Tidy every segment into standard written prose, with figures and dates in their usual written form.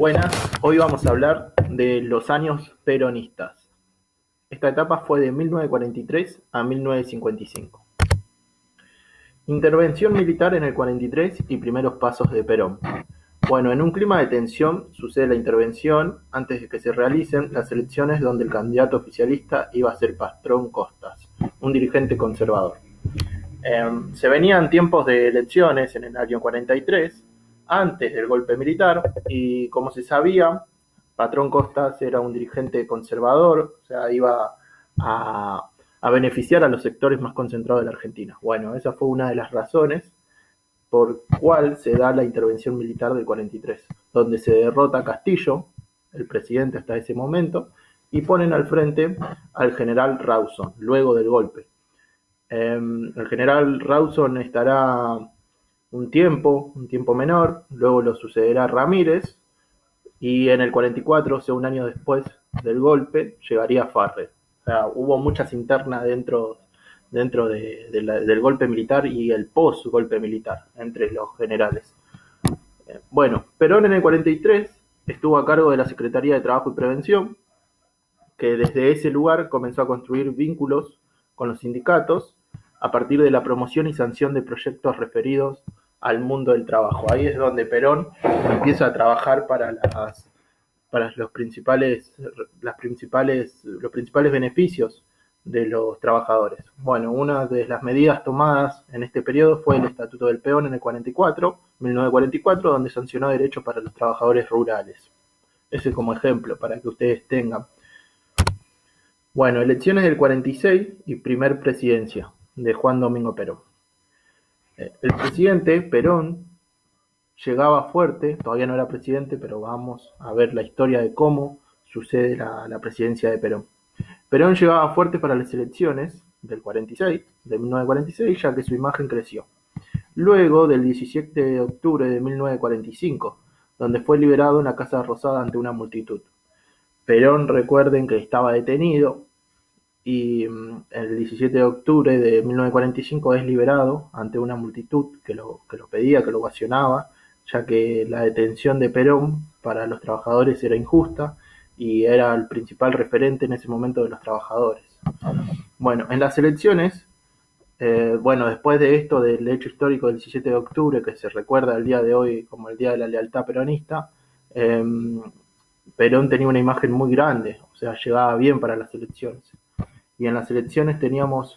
Buenas, hoy vamos a hablar de los años peronistas. Esta etapa fue de 1943 a 1955. Intervención militar en el 43 y primeros pasos de Perón. Bueno, en un clima de tensión sucede la intervención antes de que se realicen las elecciones donde el candidato oficialista iba a ser Patrón Costas, un dirigente conservador. Se venían tiempos de elecciones en el año 43, antes del golpe militar, y como se sabía, Patrón Costas era un dirigente conservador, o sea, iba a beneficiar a los sectores más concentrados de la Argentina. Bueno, esa fue una de las razones por cual se da la intervención militar del 43, donde se derrota a Castillo, el presidente hasta ese momento, y ponen al frente al general Rawson, luego del golpe. El general Rawson estará un tiempo menor, luego lo sucederá Ramírez, y en el 44, o sea, un año después del golpe, llegaría Farrell. O sea, hubo muchas internas dentro del golpe militar y el post-golpe militar entre los generales. Bueno, Perón en el 43 estuvo a cargo de la Secretaría de Trabajo y Prevención, que desde ese lugar comenzó a construir vínculos con los sindicatos a partir de la promoción y sanción de proyectos referidos al mundo del trabajo. Ahí es donde Perón empieza a trabajar para los principales beneficios de los trabajadores. Bueno, una de las medidas tomadas en este periodo fue el Estatuto del Peón en el 1944, donde sancionó derechos para los trabajadores rurales. Ese como ejemplo, para que ustedes tengan. Bueno, elecciones del 46 y primer presidencia de Juan Domingo Perón. El presidente Perón llegaba fuerte, todavía no era presidente, pero vamos a ver la historia de cómo sucede la presidencia de Perón. Perón llegaba fuerte para las elecciones del 46, de 1946, ya que su imagen creció. Luego del 17 de octubre de 1945, donde fue liberado en la Casa Rosada ante una multitud. Perón, recuerden que estaba detenido, y el 17 de octubre de 1945 es liberado ante una multitud que lo pedía, que lo ovacionaba, ya que la detención de Perón para los trabajadores era injusta y era el principal referente en ese momento de los trabajadores. Bueno, en las elecciones, después de esto, del hecho histórico del 17 de octubre, que se recuerda el día de hoy como el Día de la Lealtad Peronista, Perón tenía una imagen muy grande, o sea, llegaba bien para las elecciones. Y en las elecciones teníamos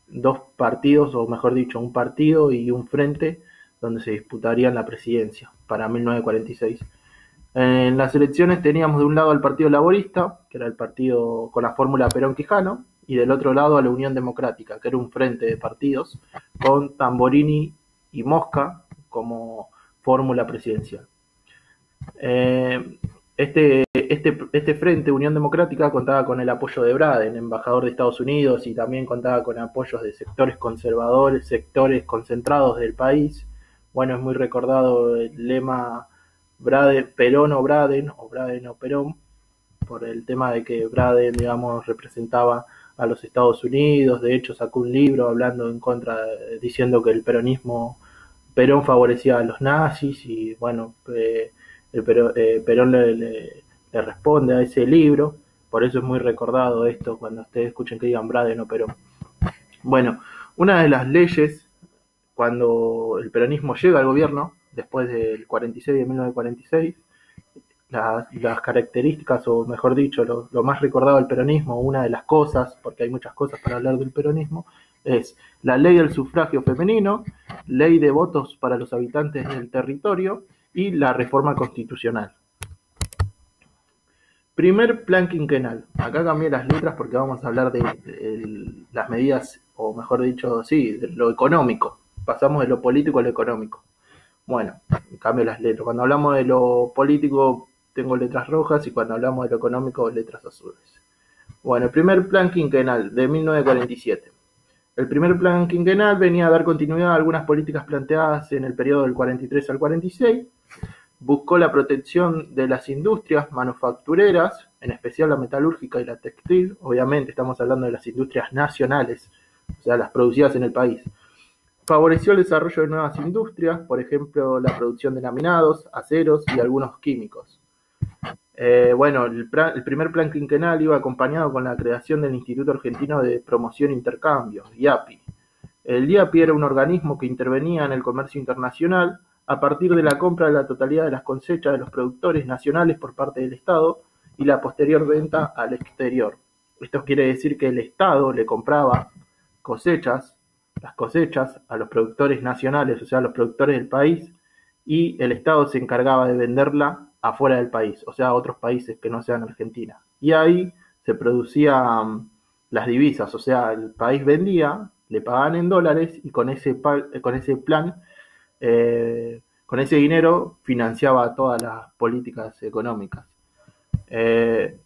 dos partidos, o mejor dicho, un partido y un frente donde se disputarían la presidencia para 1946. En las elecciones teníamos de un lado al Partido Laborista, que era el partido con la fórmula Perón-Quijano, y del otro lado a la Unión Democrática, que era un frente de partidos con Tamborini y Mosca como fórmula presidencial. Este frente, Unión Democrática, contaba con el apoyo de Braden, embajador de Estados Unidos, y también contaba con apoyos de sectores conservadores, sectores concentrados del país. Bueno, es muy recordado el lema Perón o Braden o Perón, por el tema de que Braden, digamos, representaba a los Estados Unidos. De hecho, sacó un libro hablando en contra, diciendo que Perón favorecía a los nazis, y bueno, Perón le responde a ese libro. Por eso es muy recordado esto cuando ustedes escuchen que digan Braden o Perón. Bueno, una de las leyes, cuando el peronismo llega al gobierno, después del 46, de 1946, las características, o mejor dicho, lo más recordado del peronismo, una de las cosas, porque hay muchas cosas para hablar del peronismo, es la ley del sufragio femenino, ley de votos para los habitantes del territorio y la reforma constitucional. Primer plan quinquenal. Acá cambié las letras porque vamos a hablar de las medidas, o mejor dicho, sí, de lo económico. Pasamos de lo político a lo económico. Bueno, cambio las letras. Cuando hablamos de lo político tengo letras rojas, y cuando hablamos de lo económico letras azules. Bueno, el primer plan quinquenal de 1947. El primer plan quinquenal venía a dar continuidad a algunas políticas planteadas en el periodo del 43 al 46. Buscó la protección de las industrias manufactureras, en especial la metalúrgica y la textil. Obviamente estamos hablando de las industrias nacionales, o sea, las producidas en el país. Favoreció el desarrollo de nuevas industrias, por ejemplo, la producción de laminados, aceros y algunos químicos. Bueno, el primer plan quinquenal iba acompañado con la creación del Instituto Argentino de Promoción e Intercambio, IAPI. El IAPI era un organismo que intervenía en el comercio internacional a partir de la compra de la totalidad de las cosechas de los productores nacionales por parte del Estado y la posterior venta al exterior. Esto quiere decir que el Estado le compraba las cosechas a los productores nacionales, o sea, a los productores del país, y el Estado se encargaba de venderla afuera del país, o sea, a otros países que no sean Argentina. Y ahí se producían las divisas, o sea, el país vendía, le pagaban en dólares y con ese plan, con ese dinero financiaba todas las políticas económicas.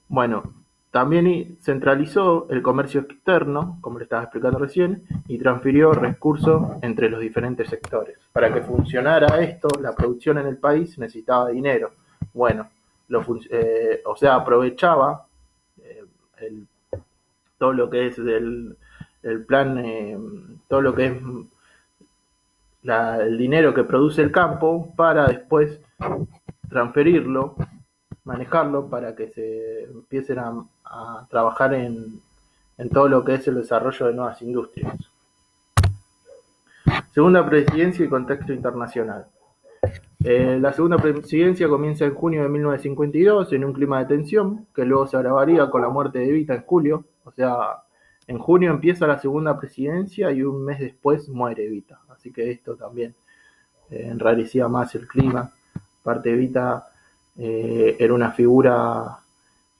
Bueno, también centralizó el comercio externo, como le estaba explicando recién, y transfirió recursos entre los diferentes sectores. Para que funcionara esto, la producción en el país necesitaba dinero. Bueno, o sea, aprovechaba eh, el, todo lo que es el plan, todo lo que es el dinero que produce el campo para después transferirlo, manejarlo para que se empiecen a trabajar en todo lo que es el desarrollo de nuevas industrias. Segunda presidencia y contexto internacional. La segunda presidencia comienza en junio de 1952 en un clima de tensión que luego se agravaría con la muerte de Evita en julio. O sea, en junio empieza la segunda presidencia y un mes después muere Evita. Así que esto también enrarecía más el clima. Aparte, Evita era una figura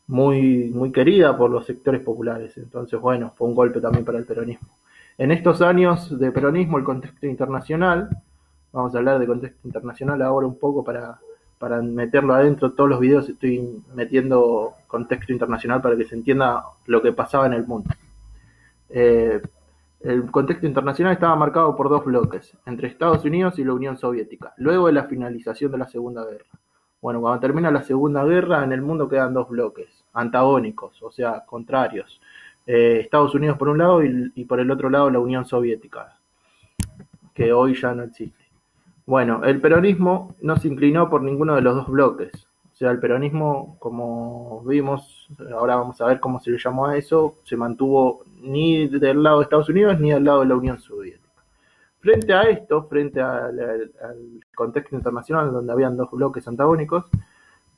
muy querida por los sectores populares. Entonces, bueno, fue un golpe también para el peronismo. En estos años de peronismo, el contexto internacional, vamos a hablar de contexto internacional ahora un poco para meterlo adentro. Todos los videos estoy metiendo contexto internacional para que se entienda lo que pasaba en el mundo. El contexto internacional estaba marcado por dos bloques, entre Estados Unidos y la Unión Soviética, luego de la finalización de la Segunda Guerra. Bueno, cuando termina la Segunda Guerra, en el mundo quedan dos bloques, antagónicos, o sea, contrarios. Estados Unidos por un lado y por el otro lado la Unión Soviética, que hoy ya no existe. Bueno, el peronismo no se inclinó por ninguno de los dos bloques. O sea, el peronismo, como vimos, ahora vamos a ver cómo se le llamó a eso, se mantuvo ni del lado de Estados Unidos ni del lado de la Unión Soviética. Frente a esto, frente al contexto internacional donde habían dos bloques antagónicos,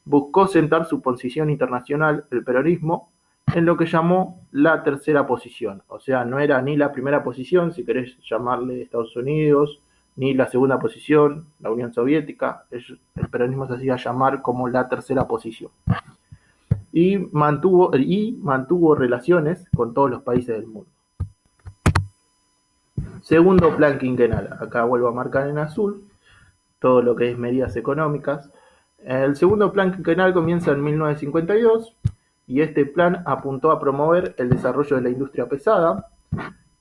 buscó sentar su posición internacional, el peronismo, en lo que llamó la tercera posición. O sea, no era ni la primera posición, si querés llamarle Estados Unidos, ni la segunda posición, la Unión Soviética. El peronismo se hacía llamar como la tercera posición. Y mantuvo relaciones con todos los países del mundo. Segundo plan quinquenal, acá vuelvo a marcar en azul todo lo que es medidas económicas. El segundo plan quinquenal comienza en 1952 y este plan apuntó a promover el desarrollo de la industria pesada,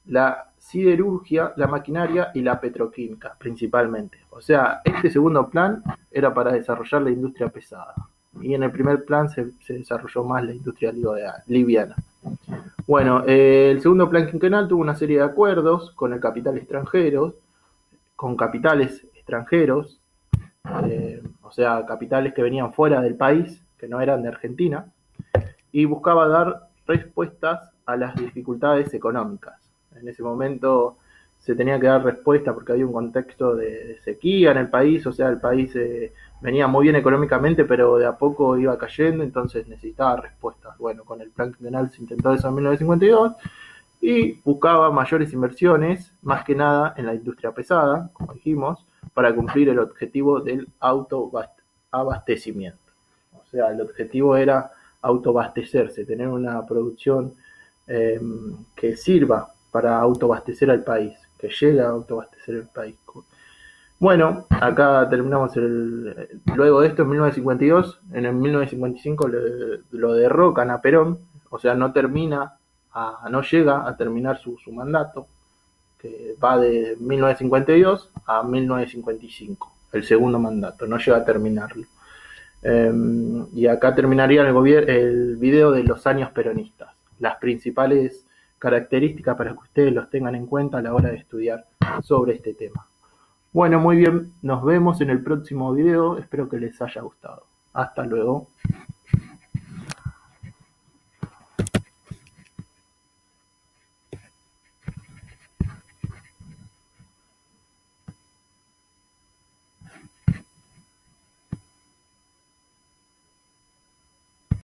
la siderurgia, la maquinaria y la petroquímica principalmente. O sea, este segundo plan era para desarrollar la industria pesada y en el primer plan se desarrolló más la industria liviana. Bueno, el segundo plan quinquenal tuvo una serie de acuerdos con el capital extranjero, con capitales extranjeros, o sea, capitales que venían fuera del país, que no eran de Argentina, y buscaba dar respuestas a las dificultades económicas. En ese momento se tenía que dar respuesta porque había un contexto de sequía en el país, o sea, el país venía muy bien económicamente, pero de a poco iba cayendo, entonces necesitaba respuestas. Bueno, con el plan quinquenal se intentó eso en 1952 y buscaba mayores inversiones, más que nada en la industria pesada, como dijimos, para cumplir el objetivo del autoabastecimiento. O sea, el objetivo era autoabastecerse, tener una producción que sirva para autoabastecer al país, que llegue a autoabastecer el país. Bueno, acá terminamos luego de esto en 1952, en el 1955 lo derrocan a Perón, o sea, no llega a terminar su mandato, que va de 1952 a 1955, el segundo mandato, no llega a terminarlo. Y acá terminaría el video de los años peronistas, las principales características para que ustedes los tengan en cuenta a la hora de estudiar sobre este tema. Bueno, muy bien, nos vemos en el próximo video, espero que les haya gustado. Hasta luego.